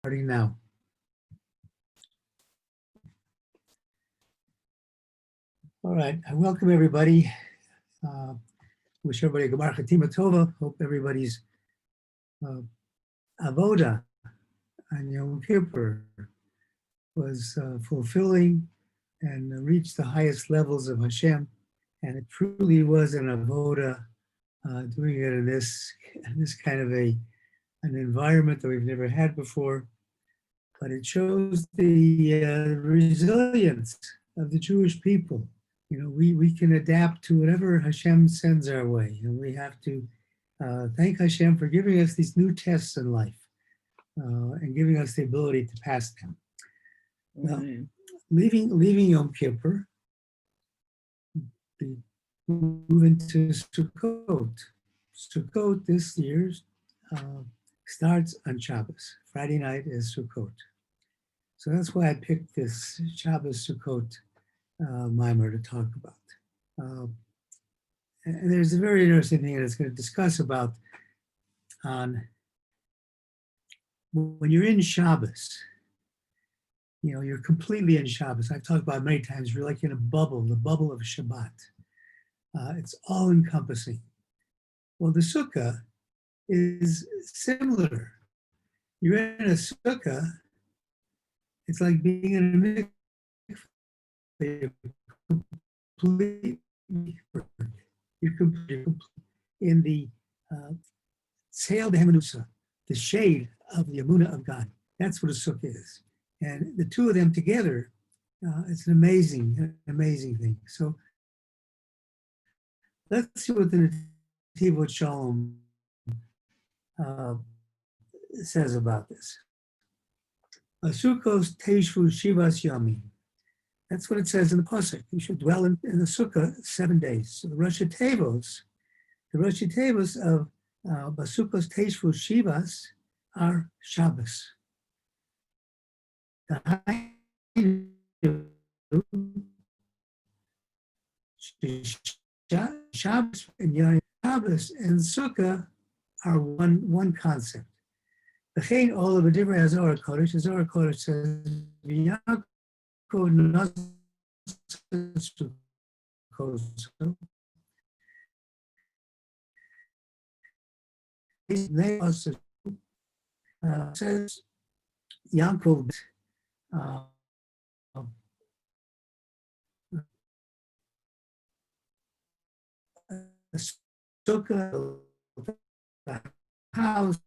Starting now. All right, I welcome everybody. Wish everybody a Gemar Chatima Tova. Hope everybody's avoda on Yom Kippur was fulfilling and reached the highest levels of Hashem. And it truly was an avoda, doing it in this kind of an environment that we've never had before. But it shows the resilience of the Jewish people. You know, we can adapt to whatever Hashem sends our way, and we have to thank Hashem for giving us these new tests in life and giving us the ability to pass them. Well, leaving Yom Kippur, we move into Sukkot. Sukkot this year starts on Shabbos. Friday night is Sukkot. So that's why I picked this Shabbos Sukkot mimer to talk about. And there's a very interesting thing that it's going to discuss about on when you're in Shabbos, you know, you're completely in Shabbos. I've talked about it many times, you're like in a bubble, the bubble of Shabbat. It's all encompassing. Well, the Sukkah is similar. You're in a Sukkah, it's like being in a mikveh. You're completely in the Tzeil Behemenusa, the shade of the Emunah of God. That's what a Sukkah is. And the two of them together, it's an amazing thing. So let's see what the Netivot Shalom says about this. Sukkos teishvu shivas yamim. That's what it says in the pasuk. You should dwell in the sukkah 7 days. So the Rosh Tevos of Basukos teishvu shivas are Shabbos. Shabbos and Yom Shabbos and Sukkah are one concept. The Chain all of a different as Zohar Kodesh says, they also says Yaakov Sukkah, the house,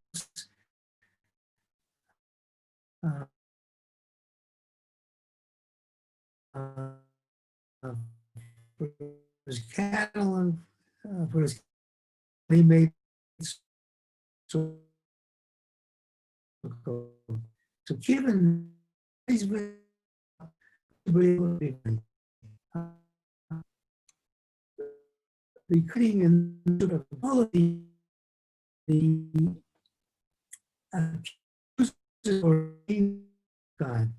for his cattle and for his he made so given these the cutting and sort of all of the or God.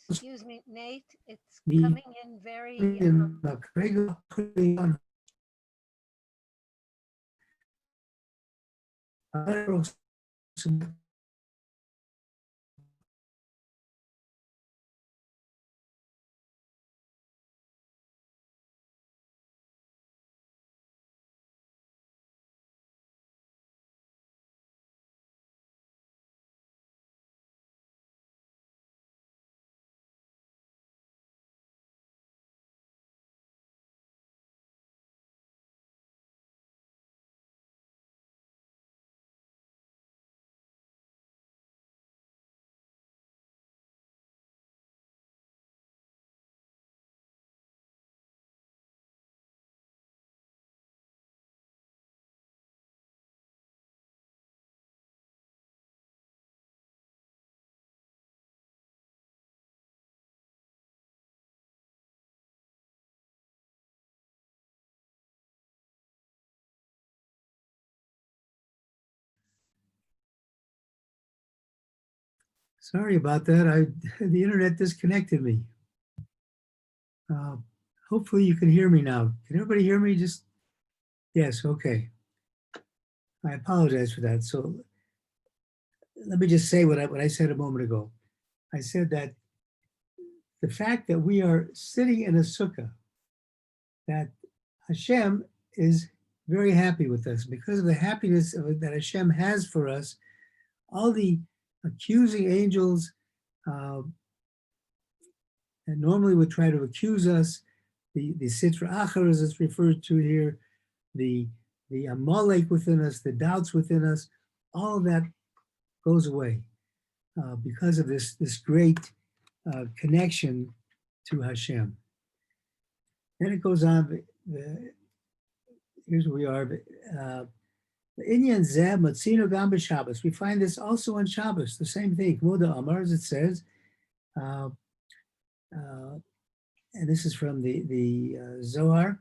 Excuse me, Nate, it's coming in very... Sorry about that. The internet disconnected me. Hopefully you can hear me now. Can everybody hear me? Just yes, okay. I apologize for that. So let me just say what I said a moment ago. I said that the fact that we are sitting in a sukkah, that Hashem is very happy with us because of the happiness that Hashem has for us. All the accusing angels that normally would try to accuse us, the Sitra Achar as it's referred to here, the Amalek within us, the doubts within us, all of that goes away because of this great connection to Hashem. Then it goes on, here's where we are. We find this also on Shabbos, the same thing. Moda Amar, as it says, and this is from the Zohar.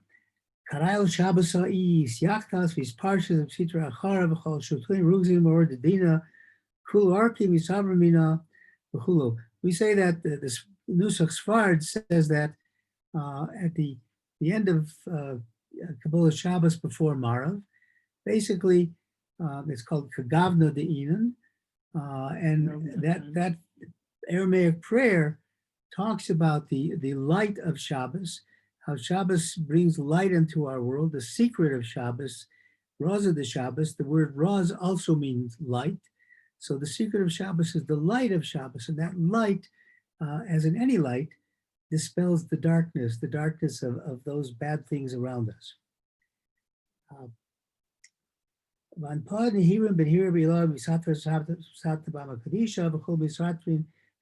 Karayel Shabbos ha'is yachtas v'isparshas of Sitra Achara v'chol shutrin rugzim or dedina kul arki v'savramina v'chulo. We say that this Nusach Sfard says that at the end of Kabbalah Shabbos before Marav, basically it's called Kagavna De'inan, and that Aramaic prayer talks about the light of Shabbos, how Shabbos brings light into our world, the secret of Shabbos, Raz of the Shabbos. The word Raz also means light. So the secret of Shabbos is the light of Shabbos, and that light, as in any light, dispels the darkness of those bad things around us.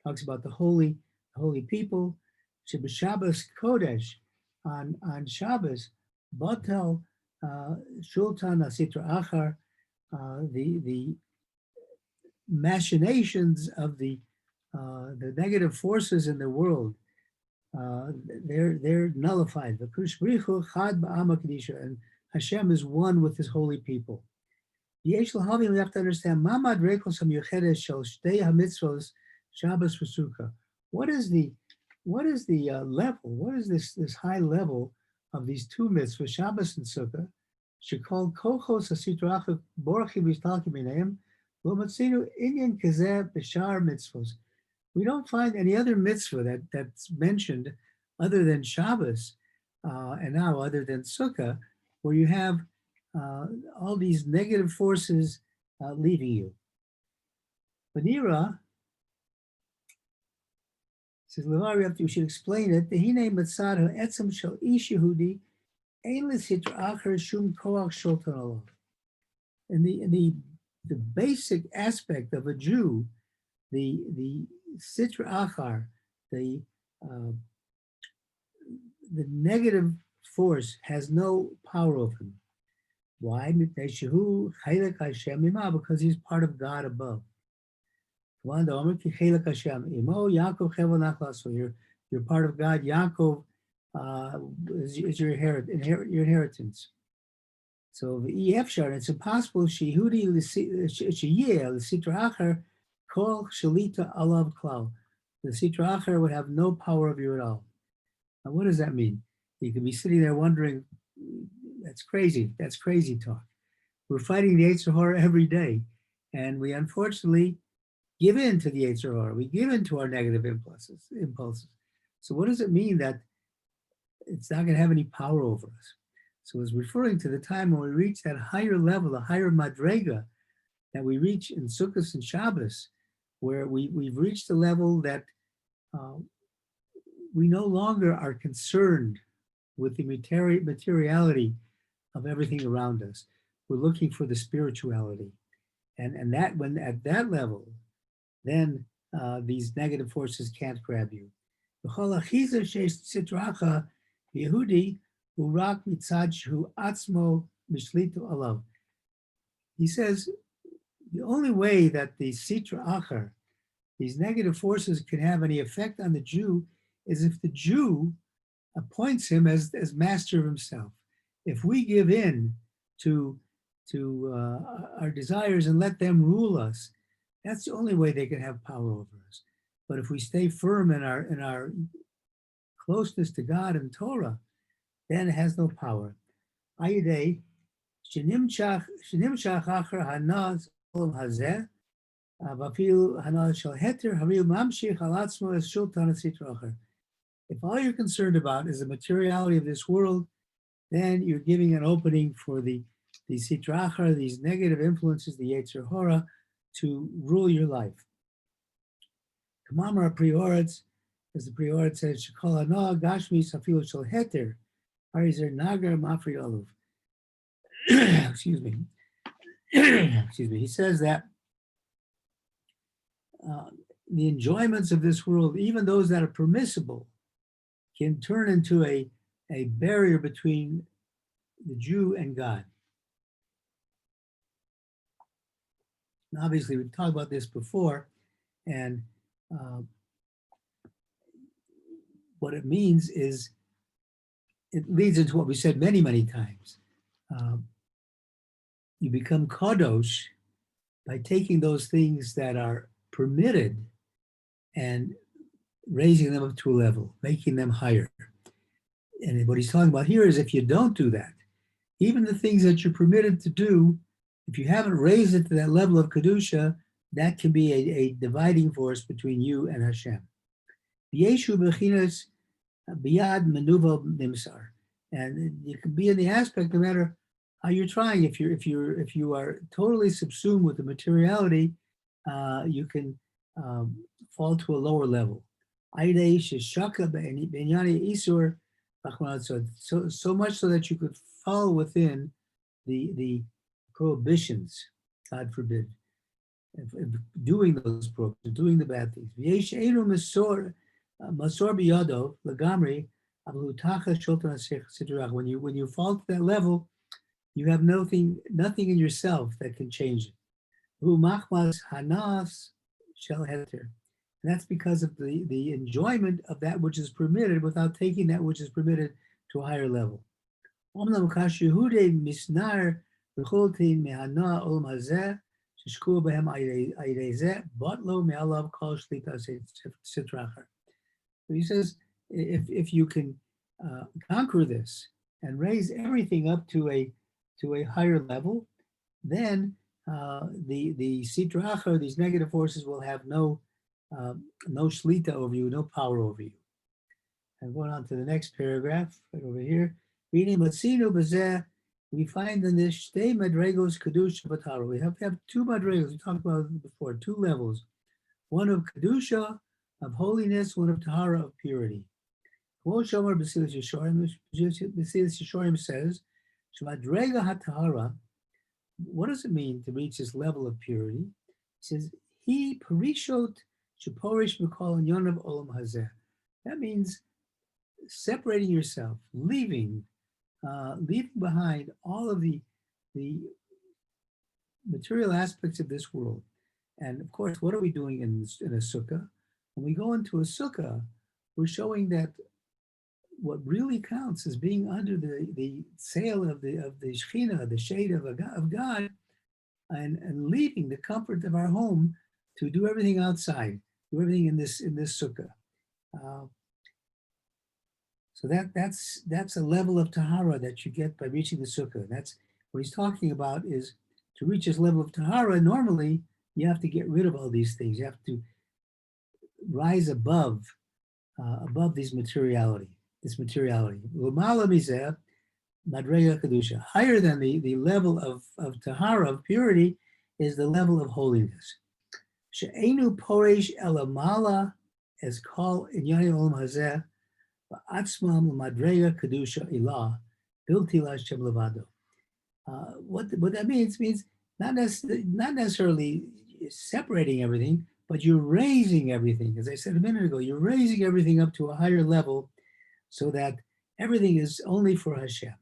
Talks about the holy people. Shabbos Kodesh, on Shabbos, Batel Shultan Asitra Achar, the machinations of the negative forces in the world, they're nullified. And Hashem is one with his holy people. We have to understand Shabbos for Sukkah. What is the level? What is this high level of these two mitzvahs, Shabbos and Sukkah? Shekol kochos asitrach borachim v'istalkim b'neim lo matzinu inyan kazeh b'shar mitzvos. We don't find any other mitzvah that's mentioned other than Shabbos and now other than Sukkah, where you have all these negative forces leaving you. Vanira says, we should explain it. Dehine matzad ha'etzem shel ish Yehudi ein l'sitra acher shum koach shultan alav. And the basic aspect of a Jew, the sitra achar, the negative force has no power over him. Why? Because he's part of God above. You're part of God. Yaakov is your inheritance. So it's impossible. The sitra achar would have no power over you at all. Now, what does that mean? You could be sitting there wondering, that's crazy. That's crazy talk. We're fighting the Yetzer Hara every day, and we unfortunately give in to the Yetzer Hara. We give in to our negative impulses. So what does it mean that it's not going to have any power over us? So it's referring to the time when we reach that higher level, the higher madrega that we reach in Sukkot and Shabbos, where we've reached the level that we no longer are concerned with the materiality of everything around us. We're looking for the spirituality. And that when at that level, then these negative forces can't grab you. He says, the only way that the sitra achar, these negative forces, can have any effect on the Jew is if the Jew appoints him as master of himself. If we give in to our desires and let them rule us, that's the only way they can have power over us. But if we stay firm in our closeness to God and Torah, then it has no power. Ayidei shenimshach achar hanaz olam hazeh If all you're concerned about is the materiality of this world, then you're giving an opening for the sitra achra, these negative influences, the yetzer hara, to rule your life. Kamamar prioritz, as the prioritz says, shekol hana gashmi safil shel heter, harizer nagar mafri olav. Excuse me. Excuse me. He says that the enjoyments of this world, even those that are permissible, can turn into a barrier between the Jew and God. And obviously, we've talked about this before, and what it means is, it leads into what we said many, many times. You become kadosh by taking those things that are permitted and raising them up to a level, making them higher. And what he's talking about here is if you don't do that, even the things that you're permitted to do, if you haven't raised it to that level of Kedusah, that can be a dividing force between you and Hashem. Yeshu bechinas biyad menuva nimsar, and you can be in the aspect no matter how you're trying. If you are totally subsumed with the materiality, you can fall to a lower level. So much so that you could fall within the prohibitions, God forbid, of doing those prohibitions, doing the bad things. When you fall to that level, you have nothing in yourself that can change it. And that's because of the enjoyment of that which is permitted without taking that which is permitted to a higher level. He says, if you can conquer this and raise everything up to a higher level, then the sitra achra, these negative forces, will have no shlita over you, no power over you. And going on to the next paragraph, right over here. We find in this shtei madregos kedusha v'tahara. We have two madregos. We talked about it before, two levels. One of kedusha, of holiness, one of tahara, of purity. Shomer B'silas Yeshorim says, Shmadrega HaTahara. What does it mean to reach this level of purity? He says, He parishot sheporish b'kol inyonav olam hazeh. That means separating yourself, leaving behind all of the material aspects of this world. And of course, what are we doing in a sukkah? When we go into a sukkah, we're showing that what really counts is being under the sail of the Shekhinah, the shade of God, and leaving the comfort of our home to do everything outside, do everything in this sukkah. So that's a level of tahara that you get by reaching the sukkah. That's what he's talking about, is to reach this level of tahara. Normally, you have to get rid of all these things. You have to rise above this materiality. L'mala mizeh, madrega kedusha. Higher than the level of tahara, of purity, is the level of holiness. She'enu poresh elamala, as called in Yani Olam Hazeh, va'atzmam l'madrega kedusha ilah, bilti l'Hashem levado. What that means not necessarily separating everything, but you're raising everything. As I said a minute ago, you're raising everything up to a higher level so that everything is only for Hashem.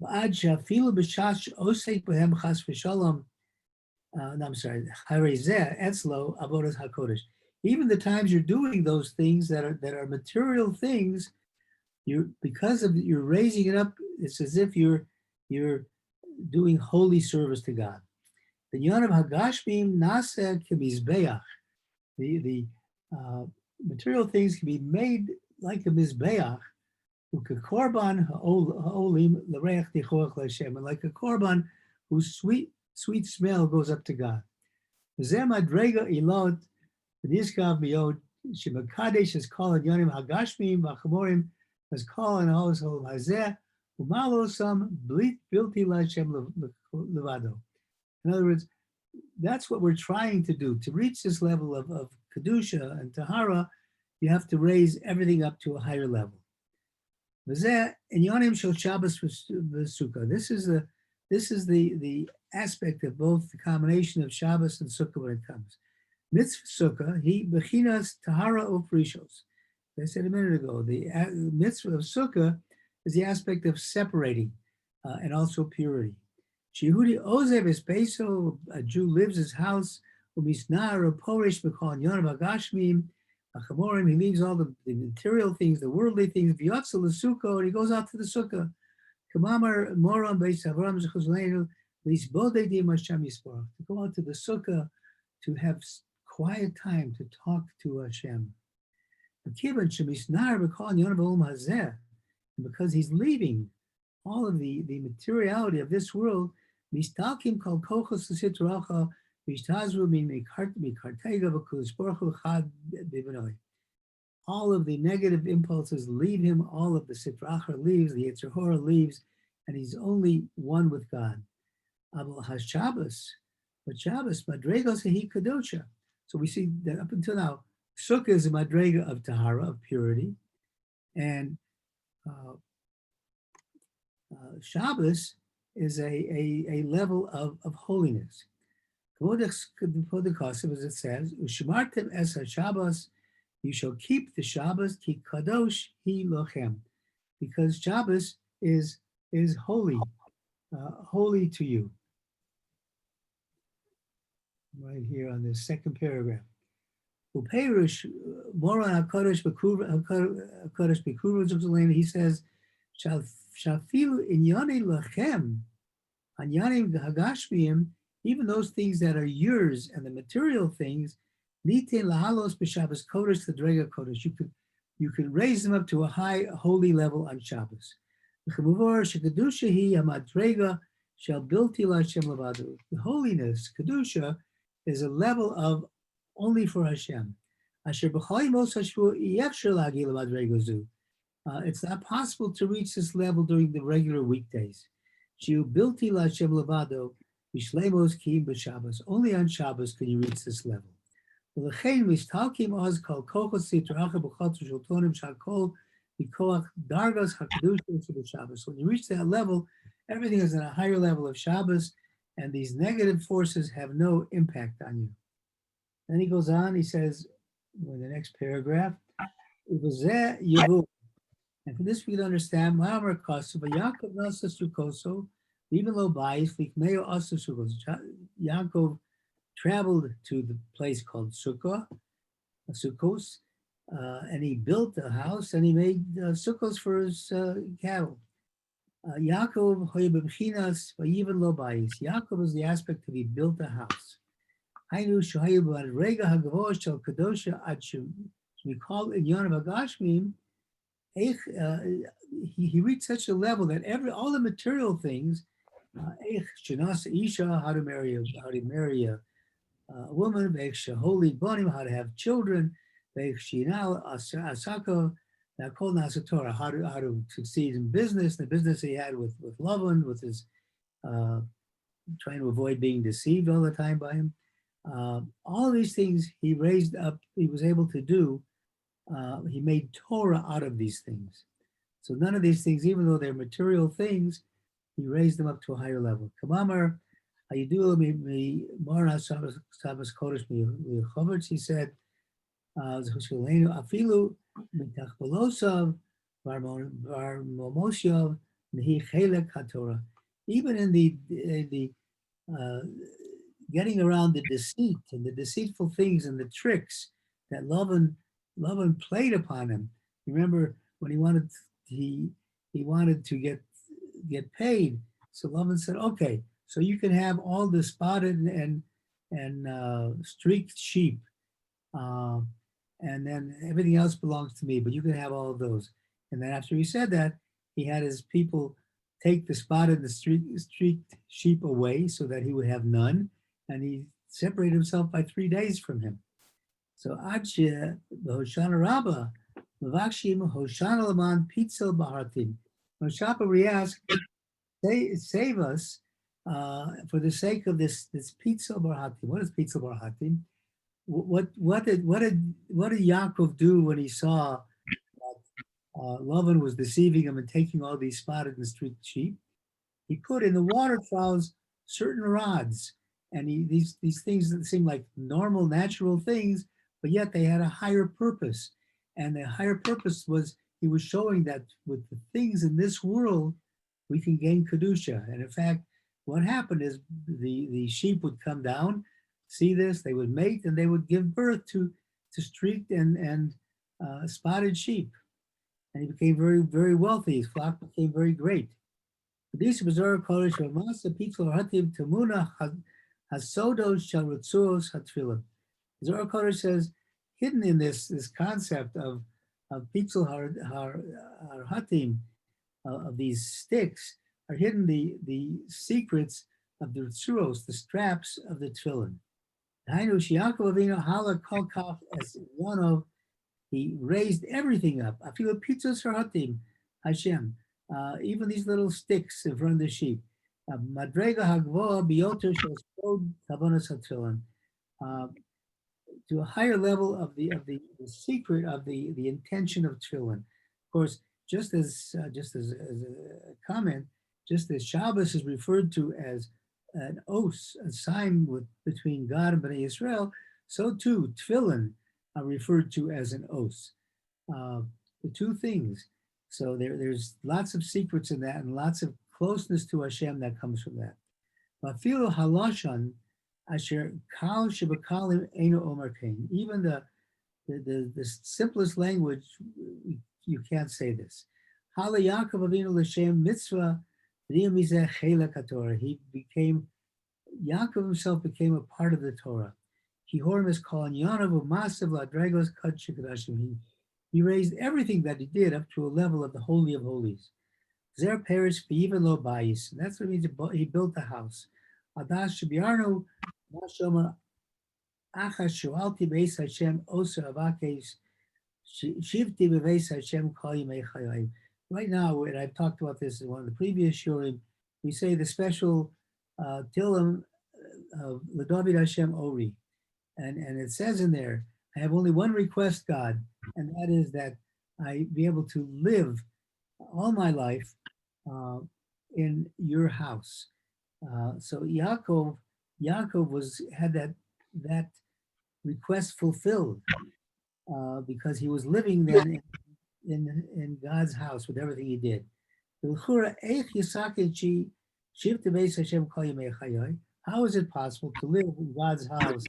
I'm sorry. Even the times you're doing those things that are material things, you're raising it up. It's as if you're doing holy service to God. The Yon of Hagashmim Nasa Kemizbeach. The material things can be made like a mizbeach, ukekorban ha'olim l'reach tichoach l'Hashem, and like a korban whose sweet smell goes up to God. וזה מדרגה עילות, ונזכר מיוד, שמקדש אז כל העניינים הגשמיים והחמורים, אז כל הנהלת הזה, ומה לא שם בלתי להשם לבדו. In other words, that's what we're trying to do. To reach this level of Kedusah and Tahara, you have to raise everything up to a higher level. וזה עניונים של Shabbos וסוכה. This is the aspect of both the combination of Shabbos and Sukkah when it comes. Mitzvah Sukkah, he bechinas tahara uprishos. I said a minute ago, the mitzvah of Sukkah is the aspect of separating and also purity. Shehudi ozev es beso, a Jew lives his house, umisnar porish b'kol yonav agashmim, achamorim, he leaves all the material things, the worldly things, v'yotzel l'sukkah, and he goes out to the Sukkah. Kamamar moram beis Avram zechuzleinu, lisbodedim Hashem yisborach, to go out to the Sukkah, to have quiet time to talk to Hashem. Because he's leaving all of the materiality of this world, all of the negative impulses leave him, all of the Sitra Achra leaves, the Yetzer Hara leaves, and he's only one with God. But Shabbos, Madrega Sehi Kedusha. So we see that up until now, Sukkah is a Madrega of Tahara, of purity, and Shabbos is a level of holiness. As it says, Ushimartem es Shabbos, you shall keep the Shabbos, ki kadosh hi lochem, because Shabbos is holy, holy to you. Right here on this second paragraph. Uperush moran hakodesh b'kuv, he says, shafilu inyane lachem, anyane hagashmiyim, even those things that are yours and the material things, nite lahalos b'Shabbos kodesh l'drega kodesh. You could raise them up to a high holy level on Shabbos. V'chemuvor shekedusha hi hamadrega shall bilti l'Hashem levado. The holiness, kedusha, is a level of only for Hashem. Asher b'chol yemos hashvua yefshar lagi l'madrega zu. It's not possible to reach this level during the regular weekdays. Shiu bilti l'Hashem levado mishlemos kiim b'Shabbos. Only on Shabbos can you reach this level. V'lechein mistalkim oz kol kochos sitracha b'chot shultonim shakol b'koach dargas hakedusha b'Shabbos. When you reach that level, everything is at a higher level of Shabbos, and these negative forces have no impact on you. Then he goes on, he says, in the next paragraph, and for this we can understand, Yaakov traveled to the place called Sukkah, Sukkos, and he built a house and he made sukkos for his cattle. Yaakov Yaakov is the aspect that he built a house. He reached such a level that all the material things, how to marry a woman, how to have children, how to succeed in business, the business he had with Lavan, with his trying to avoid being deceived all the time by him. All of these things he raised up, he was able to do. He made Torah out of these things. So none of these things, even though they're material things, he raised them up to a higher level. Kamamar, he said, Afilu even in the getting around the deceit and the deceitful things and the tricks that Lavan played upon him. Remember when he wanted to get paid, so Lavan said, "Okay, so you can have all the spotted and streaked sheep, and then everything else belongs to me, but you can have all of those." And then after he said that, he had his people take the spotted and the streaked sheep away so that he would have none. And he separated himself by 3 days from him. So Adshe, the Hoshana Rabbah, Mavakshim, Hoshana Laman, Pitzel Bahartim. When Shapa we ask, save us for the sake of this Pitzel Bahartim. What is Pitzel Bahartim? What did Yaakov do when he saw Lavan was deceiving him and taking all these spotted and streaked sheep? He put in the water troughs certain rods, and these things that seem like normal, natural things, but yet they had a higher purpose. And the higher purpose was he was showing that with the things in this world, we can gain Kedusah. And in fact, what happened is the sheep would come down, see this, they would mate, and they would give birth to streaked and spotted sheep. And he became very, very wealthy. His flock became very great. This was our college of Masa Pitzel Hativ Tamuna Hasodos Shal Ritzuos Hatfilim. Zohar Kodesh says, hidden in this concept of Pitzel Hatim, of these sticks, are hidden the secrets of the Ritzuos, the straps of the Tefillin. He raised everything up. I feel Pitzel Hatim, Hashem. Even these little sticks in front of the sheep. Madrega Hagvoa Bioter Shastod Kavanas HaTefillin. To a higher level of the secret of the intention of tefillin. Of course, just as a comment, just as Shabbos is referred to as an os, a sign between God and Bnei Israel, so too tefillin are referred to as an os. The two things. So there's lots of secrets in that and lots of closeness to Hashem that comes from that. Mafilo halashon asher kal shebakalim eno omer kain. Even the simplest language, you can't say this. Hala Yaakov Avinu l'shem mitzvah v'yamizeh chelek haTorah. Yaakov himself became a part of the Torah. Kihorm is called Yanav u'masav ladragos kad shekadashim. He raised everything that he did up to a level of the Holy of Holies. Zer perish even lo bayis. That's what it means. He built the house. Adas shabiarnu mashoma achas shualti beis Hashem osa avakes shivti beis Hashem kol yimei chayim. Right now, and I've talked about this in one of the previous shurim, we say the special Tilim of David Hashem Ori, and it says in there, I have only one request, God, and that is that I be able to live all my life in your house. So Yaakov had that request fulfilled because he was living then in God's house with everything he did. How is it possible to live in God's house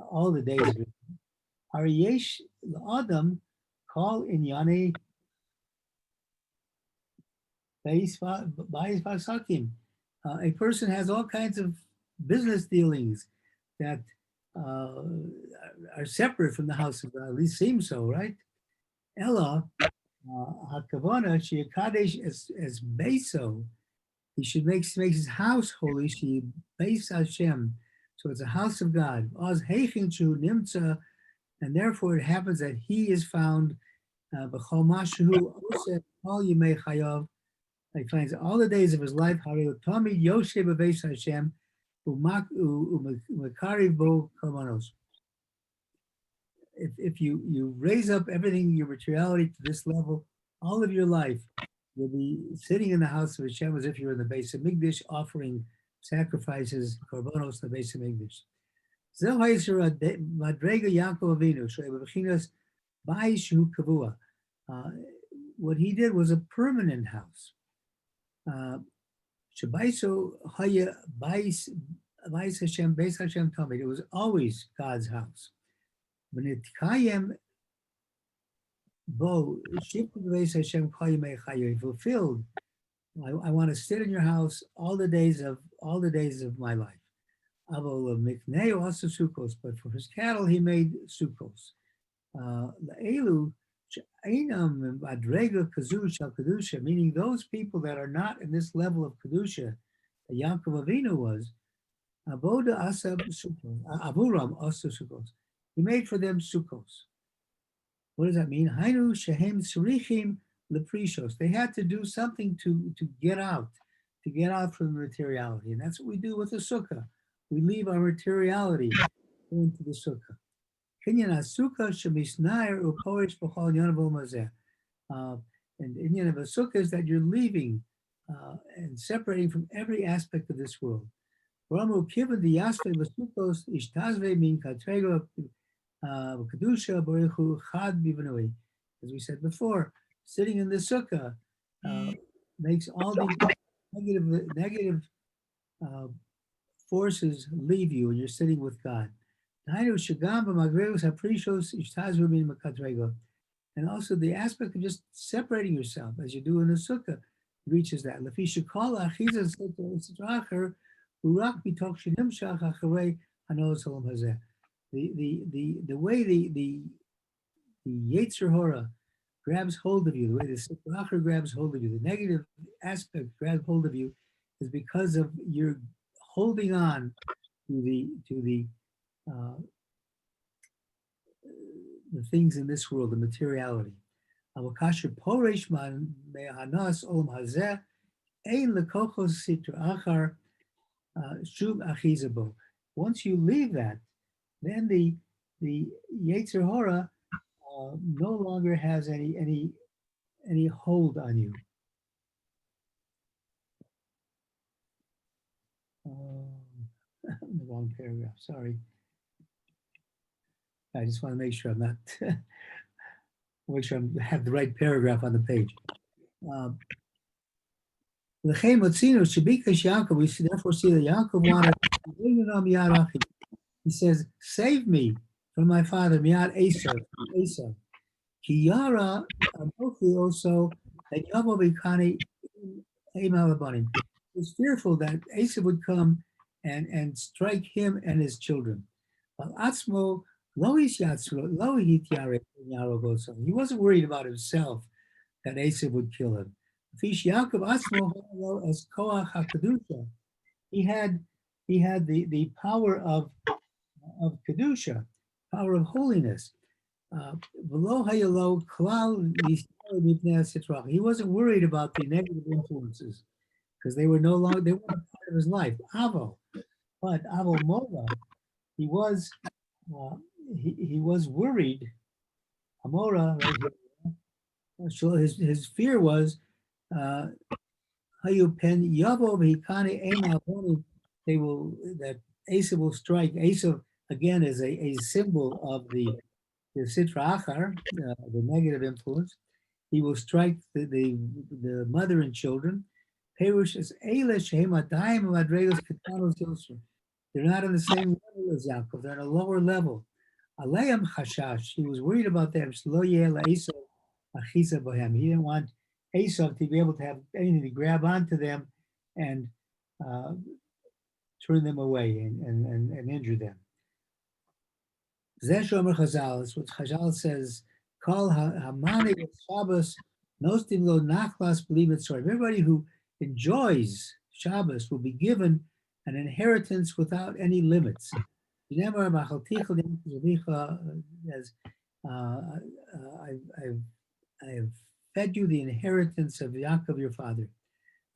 all the days of it? Ariyesh Adam call in Yane Sakim. A person has all kinds of business dealings that are separate from the house of God, at least seem so, right? Ella Hakavana Shiakadesh as Beso. He should make his house holy. She Beis Hashem. So it's a house of God. Oz Heichin Shu Nimtza. And therefore it happens that he is found b'chol mashu oseh all yimei chayav. He finds all the days of his life. Tamid yoshe b'beis Hashem u'mekariv bo korbanos. If you raise up everything, your materiality to this level, all of your life, you'll be sitting in the house of Hashem as if you're in the Beis Hamikdash offering sacrifices, korbanos, in the Beis Hamikdash. What he did was a permanent house. It was always God's house. Fulfilled. I want to sit in your house all the days of my life. But for his cattle, he made sukkos. Meaning those people that are not in this level of kedusha, that Yaakov Avinu was, Avoda asab sukkos, avuram asa sukkos. He made for them sukkos. What does that mean? Hainu shehem tzrichim leprishos. They had to do something to get out from materiality, and that's what we do with the sukkah. We leave our materiality into the sukkah. Kinyan sukkah shemisnair uporish b'chol yonav mazeh. And the inyan of a sukkah is that you're leaving and separating from every aspect of this world. Ramu kiven the yasve v'sukkos ishtazve min katrego Kedusah b'rechu chad b'vanui. As we said before, sitting in the sukkah makes all these negative forces leave you, and you're sitting with God. And also the aspect of just separating yourself, as you do in the sukkah, reaches that. The way the Yetzer Hora grabs hold of you, the way the Sitra Achra grabs hold of you, the negative aspect grabs hold of you, is because of your holding on to the things in this world, the materiality. Avokasher poresh man mehanas olam hazeh ein lekochos Sitra Achar shum achizabo. Once you leave that, then the Yetzer Hora no longer has any hold on you. The wrong paragraph. Sorry. I just want to make sure I'm not. Make sure I have the right paragraph on the page. We therefore see that Yaakov wanted. He says, "Save me from my father, Miad Esav. Kiyara Anochi also that Yavobikani Emalabani." He was fearful that Esav would come and strike him and his children. But Atzmo he wasn't worried about himself that Esav would kill him. Fish Yaakov Atzmo as Koach HaKedusha. He had the power of Kedusah, power of holiness. He wasn't worried about the negative influences because they were not a part of his life. But Avo Mova, he was worried. Amora, so his fear was that Esav will strike. Esav again is a symbol of the Sitra Achar, the negative influence. He will strike the mother and children. Perush is Eilesh Hemadayim Madregos Ketanos Yosher. They're not on the same level as Yaakov, they're on a lower level. Aleim Chashash, he was worried about them. Shlo Yeh Esav Achisa Bohem. He didn't want Esav to be able to have anything to grab onto them and turn them away and injure them. Zeshomer Chazal is what Chazal says. Call Hamani Shabbos Nostim Lo Nachlas B'Limet Sorry. Everybody who enjoys Shabbos will be given an inheritance without any limits. As I have fed you the inheritance of Yaakov your father.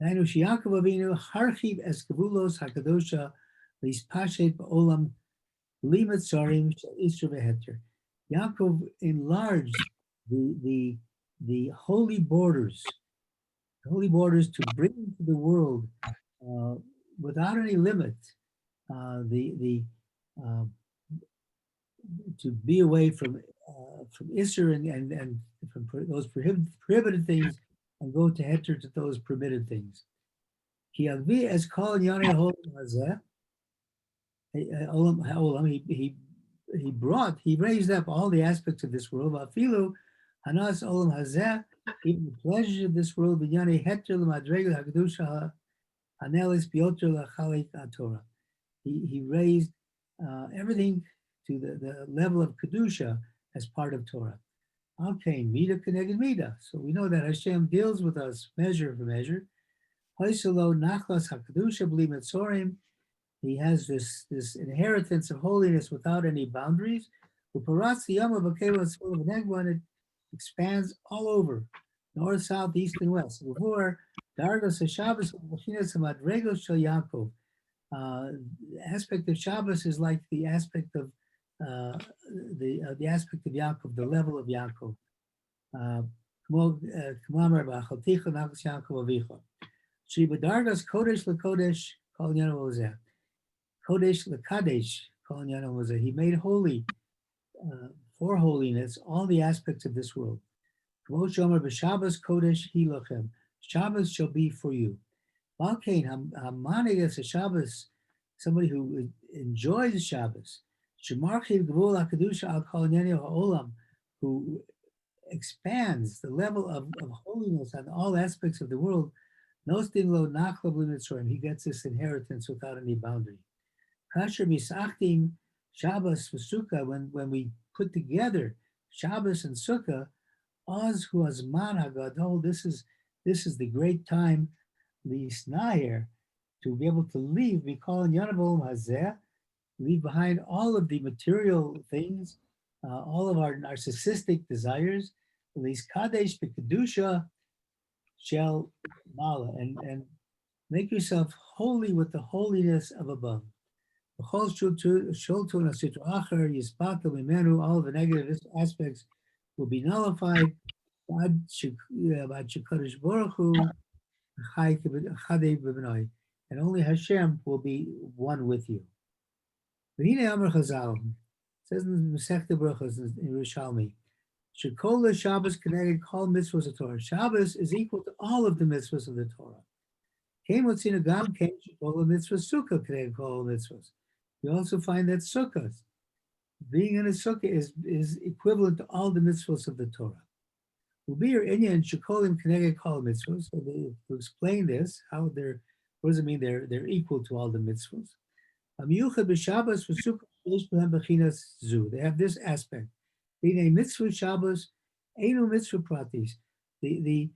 Yaakov Avinu harchiv es kevulos hakadosha lispashet ba'olam limet sarim she'isra v'heter. Yaakov enlarged the holy borders to bring into the world without any limit. To be away from Isser and from those prohibited things and go to heter to those permitted things. He raised up all the aspects of this world. Even the pleasures of this world. He raised everything to the level of Kedusah as part of Torah. Okay, Mida connected Mida. So we know that Hashem deals with us measure for measure. He has this inheritance of holiness without any boundaries. It expands all over, north, south, east, and west. The aspect of Shabbos is like the aspect of the aspect of Yaakov, the level of Yaakov. Kodesh lekodesh kol inyan ozeh. Kodesh lekadesh kol inyan ozeh. He made holy for holiness all the aspects of this world. Shabbos kodesh hilochem. Shabbos shall be for you. Balkain hamanigas a Shabbos, somebody who enjoys Shabbos. Shemarchiv gvul hakadusha al kol inyan ha'olam, who expands the level of holiness on all aspects of the world. He gets this inheritance without any boundary. Kasher misachtim Shabbos v'Sukkah, when we put together Shabbos and Sukkah, oz hu hazman hagadol, this is the great time, the snayer, to be able to leave, we call in Yanavom Hazeh, leave behind all of the material things, all of our narcissistic desires, these kadesh b'kedusha shall mala, and make yourself holy with the holiness of above. All of the negative aspects will be nullified. And only Hashem will be one with you. It says in Masechta Brachos in Yerushalmi, Shekola Shabbos connected call mitzvahs of Torah. Shabbos is equal to all of the mitzvahs of the Torah. Came what's in a gam came Shekola mitzvahs Sukkah connected call mitzvahs. We also find that Sukkah, being in a Sukkah, is equivalent to all the mitzvahs of the Torah. Ubir Inya and Shekolim connected call mitzvahs. So to explain this, how what does it mean they're equal to all the mitzvahs? Amiyuchad b'Shabbos v'Sukkah yesh b'hem b'chinas zu. They have this aspect. Being a mitzvah Shabbos, einu mitzvah pratis. The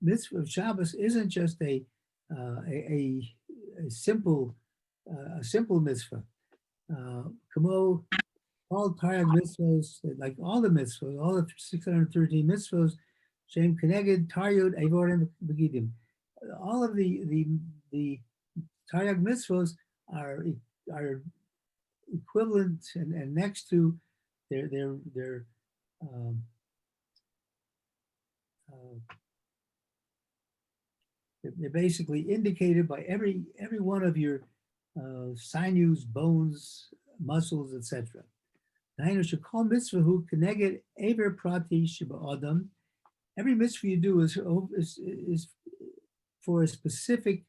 mitzvah of Shabbos isn't just a simple mitzvah. Kamo all Taryag mitzvahs, like all the mitzvahs, all the 613 mitzvahs, Shem Keneged, Taryud, Evorim, Begidim. All of the Taryag mitzvahs are equivalent and next to they're basically indicated by every one of your sinews, bones, muscles, etc. Every mitzvah you do is for a specific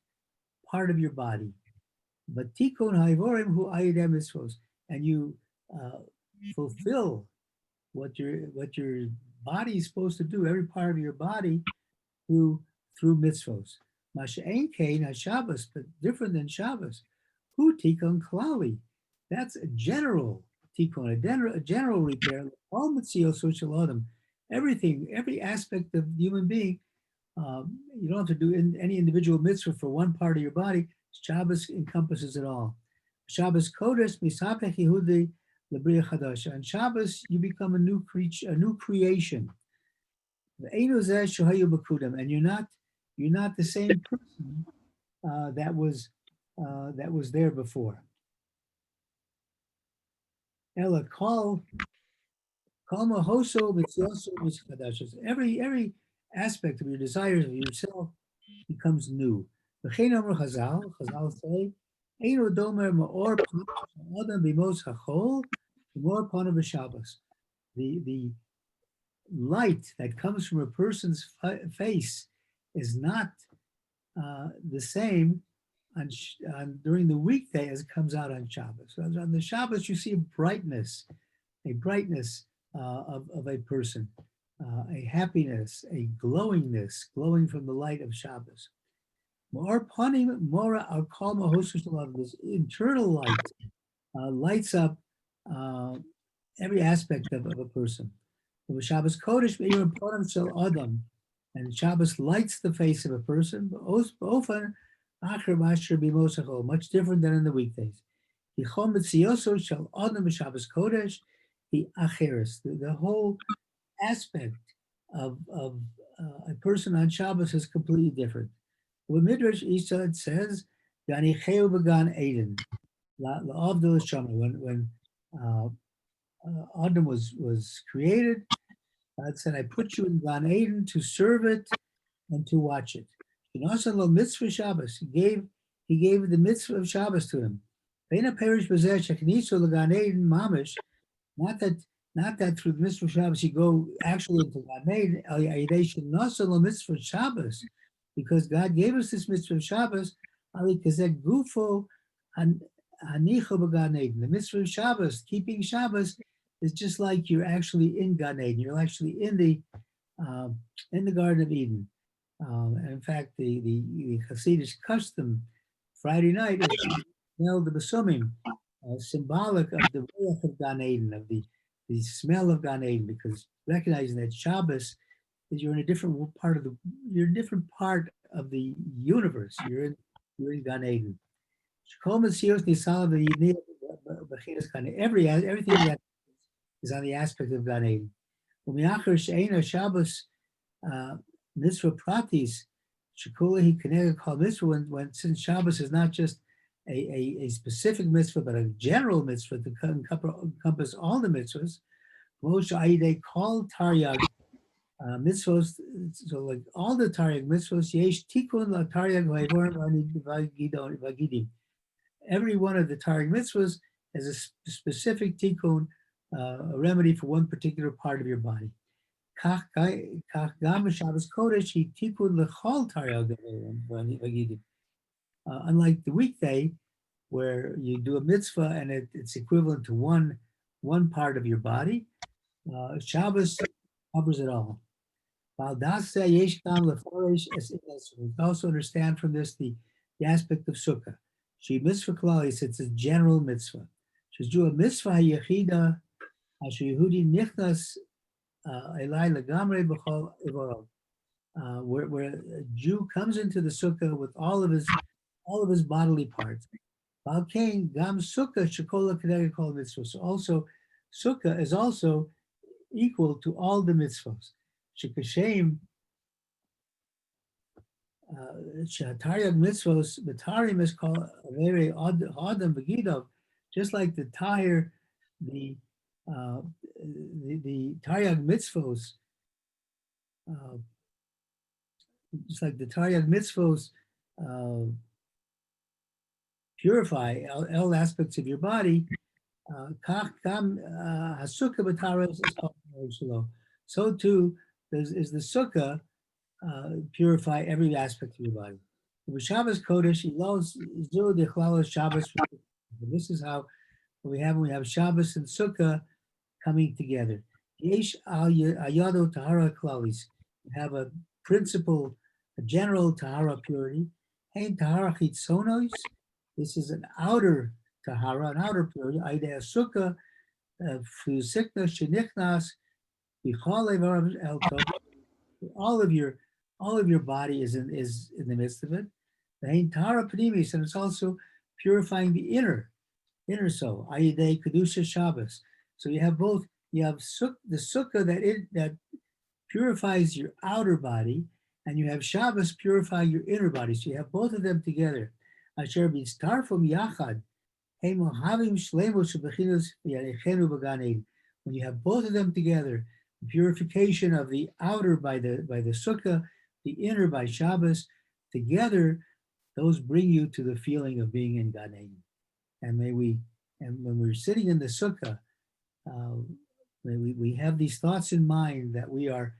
part of your body. But tikon haivorim hu ayidem mitzvos, and you fulfill what your body is supposed to do, every part of your body through mitzvos. Masha'ein kein haShabbos, but different than Shabbos. Hu tikon klali, that's a general tikon, a general repair. All mitzios social adam, everything, every aspect of the human being. You don't have to do any individual mitzvah for one part of your body. Shabbos encompasses it all. Shabbos kodesh misapech Yehudi lebriya chadasha. On Shabbos you become a new creature, a new creation. And you're not the same person that was there before. Ela kol mahoso mitziyoso mitzchadashas. Every aspect of your desires of yourself becomes new. Chazal say, Eino domer ma'or adam b'mos hachol, more upon of Shabbos. The light that comes from a person's face is not the same during the weekday as it comes out on Shabbos. So on the Shabbos, you see a brightness of a person, a happiness, a glowingness, glowing from the light of Shabbos. More panim, more al kol mahosus love. This internal light lights up every aspect of a person. Shabbos kodesh me'ir panim shel adam, and Shabbos lights the face of a person. Often Acher Masher Bimosachol, much different than in the weekdays. Yichom Mitziyoso Shal Odom B'Shabbos Kodesh, the Acheres, the whole aspect of a person on Shabbos is completely different. With Midrash Isa, it says, Yanicheu B'Gan Eden, La'avdil Shama, when Adam was created, God said, I put you in Gan Eden to serve it and to watch it. And also the mitzvah Shabbos, he gave the mitzvah of Shabbos to him. Not that through the mitzvah of Shabbos you go actually into Gan Eden, also mitzvah Shabbos, because God gave us this mitzvah of Shabbos, the mitzvah of Shabbos, keeping Shabbos, is just like you're actually in Gan Eden. You're actually in the Garden of Eden. And in fact, the Hasidic custom Friday night is to smell the besumim, symbolic of the ruach of Gan Eden, of the smell of Gan Eden, because recognizing that Shabbos is you're in a different part of the universe. You're in Gan Eden. Everything that is on the aspect of Gan Eden. Shabbos mitzvah pratis, shekula hineged kol mitzvah, when since Shabbos is not just a specific mitzvah, but a general mitzvah to encompass all the mitzvahs. They call taryag mitzvahs, so like all the taryag mitzvahs, yesh tikun la taryag vagidim. Every one of the taryag mitzvahs has a specific tikkun, a remedy for one particular part of your body. Unlike the weekday, where you do a mitzvah and it's equivalent to one part of your body, Shabbos covers it all. We also understand from this the aspect of Sukkah. She mitzvah klalis, it's a general mitzvah. She's do a mitzvah yechida, asher Yehudi nichnas elai lagamrei b'chol ivoro, where a Jew comes into the Sukkah with all of his bodily parts. Balkein gam Sukkah shekola kedei kol mitzvos. So also, Sukkah is also equal to all the mitzvos. Shekashem Taryag mitzvos, the tarim is called avere adam begidov, just like the taryag mitzvos, just like the taryag mitzvos purify all aspects of your body. So too is the Sukkah purify every aspect of your body. With Shabbos Kodesh, Shabbos. This is how we have Shabbos and Sukkah coming together. Yesh al ayado tahara klalis. You have a principle, a general tahara purity. Hein tahara chitzonos. This is an outer tahara, an outer purity. Aidea Sukkah fuzikna shenichnas bichal el tov. All of your body is in the midst of it. The Hein tahara pnimis, and it's also purifying the inner soul. Ayidei Kedusah Shabbos. So you have both. You have the Sukkah that purifies your outer body, and you have Shabbos purifying your inner body. So you have both of them together. Asher b'starfum yachad, hey mohavim shleimos shebechinos v'yarechenu b'gan Eden. When you have both of them together, the purification of the outer by the Sukkah, the inner by Shabbos, together, those bring you to the feeling of being in Gan Eden. And when we're sitting in the Sukkah, may we have these thoughts in mind that we are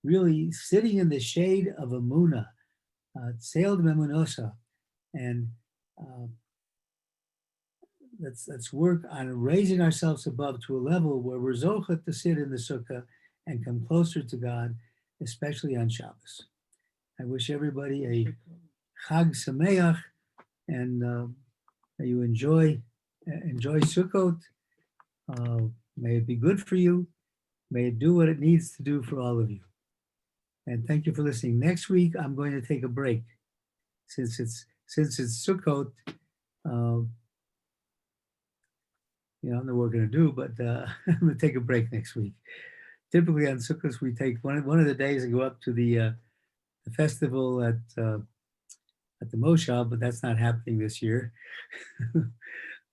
really sitting in the shade of Emunah, Tseil Memunosa, and let's work on raising ourselves above to a level where we're zochet to sit in the Sukkah and come closer to God, especially on Shabbos. I wish everybody a Chag Sameach, and may you enjoy Sukkot. May it be good for you. May it do what it needs to do for all of you. And thank you for listening. Next week, I'm going to take a break since since it's Sukkot, I don't know what we're going to do, but I'm going to take a break next week. Typically on Sukkot, we take one of the days and go up to the festival at the Moshav, but that's not happening this year.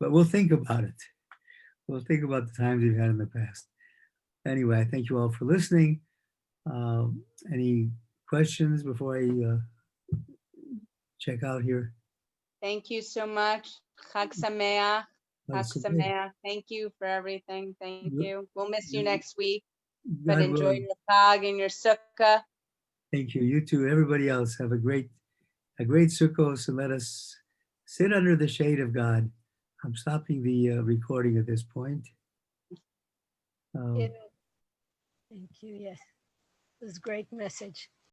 But we'll think about it. We'll think about the times we've had in the past. Anyway, I thank you all for listening. Any questions before I check out here? Thank you so much. Chag Sameach. Chag Sameach. Thank you for everything. Thank you. We'll miss you next week, but God enjoy willing. your Chag and your Sukkah. Thank you. You too. Everybody else have a great Sukkot, and let us sit under the shade of God. I'm stopping the recording at this point. Thank you. Yes, it was a great message.